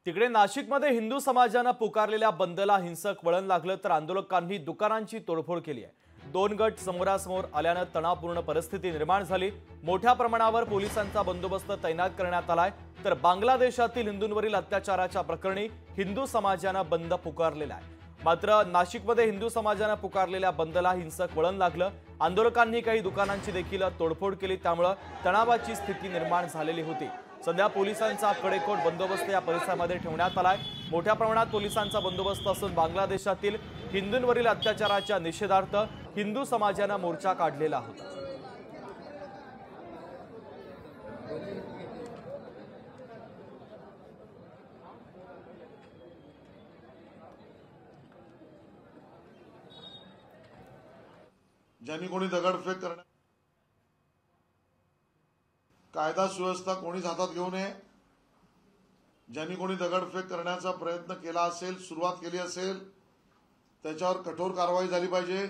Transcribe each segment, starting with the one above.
तिकडे नाशिकमध्ये हिंदू समाजाने पुकारलेल्या बंदला हिंसक वळण लागलं तर आंदोलकांनी दुकानांची तोडफोड केली आहे। दोन गट समोरासमोर आल्याने तणावपूर्ण परिस्थिती निर्माण झाली। मोठ्या प्रमाणावर पोलिसांचा बंदोबस्त तैनात करण्यात आलाय। तर बांगलादेशातील हिंदूंवरील अत्याचाराच्या प्रकरणी हिंदू समाजाने बंद पुकारलेला आहे। मात्र नाशिकमध्ये हिंदू समाजाने पुकारलेल्या बंदला हिंसक वळण लागलं। आंदोलकांनी काही दुकानांची देखील तोडफोड केली, त्यामुळे तणावाची स्थिती निर्माण झालेली होती। सध्या पोलिसांचा कडेकोट बंदोबस्त या परिसरामध्ये ठेवण्यात आलाय। मोठ्या प्रमाणात पोलिसांचा बंदोबस्त असून बांगलादेशातील हिंदूंवरील अत्याचाराच्या निषेधार्थ हिंदू समाजाने मोर्चा काढलेला होता। ज्यांनी कोणी दगडफेक करण्या कायदा सुव्यवस्था कोणीच हातात घेऊ नये। ज्यांनी कोणी दगडफेक करण्याचा प्रयत्न केला असेल, सुरुवात केली असेल, त्याच्यावर कठोर कारवाई झाली पाहिजे।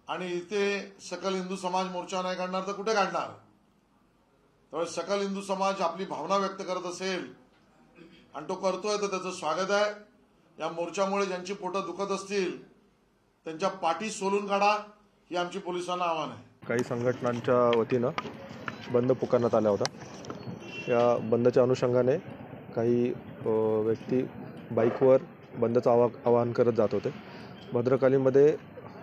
आणि इथे सकल हिंदू समाज मोर्चा नाही काढणार तर कुठे काढणार? त्यामुळे सकल हिंदू समाज आपली भावना व्यक्त करत असेल आणि तो करतोय तर त्याचं स्वागत आहे। या मोर्चामुळे ज्यांची पोटं दुखत असतील त्यांच्या पाठी सोलून काढा, ही आमची पोलिसांना आव्हान आहे। काही संघटनांच्या वतीनं बंद पुकारण्यात आला होता। या बंदच्या अनुषंगाने काही व्यक्ती बाईकवर बंदचं आवाहन करत जात होते। भद्रकालीमध्ये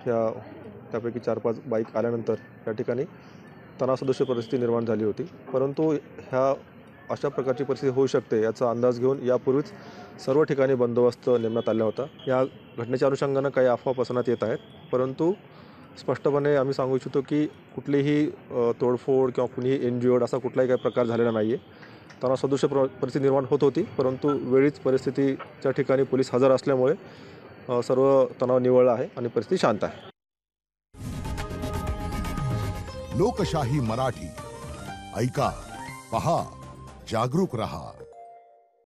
त्यापैकी 4-5 बाईक आल्यानंतर या ठिकाणी तणावसदृश परिस्थिती निर्माण झाली होती। परंतु अशा प्रकारची परिस्थिती होऊ शकते याचा अंदाज घेऊन यापूर्वीच सर्व ठिकाणी बंदोबस्त नेमण्यात आला होता। या घटनेच्या अनुषंगाने काही अफवा पसरण्यात येत आहेत, परंतु स्पष्टपणे आम्ही सांगू इच्छितो की कुठलीही तोडफोड किंवा कुणीही इंज्युअर्ड असा कुठलाही काही प्रकार झालेला नाही आहे। तणावसदृश परिस्थिती निर्माण होत होती, परंतु वेळीच परिस्थितीच्या ठिकाणी पोलीस हजर असल्यामुळे सर्व तणाव निवळला आहे आणि परिस्थिती शांत आहे। लोकशाही मराठी ऐका, पहा, जागरूक रहा।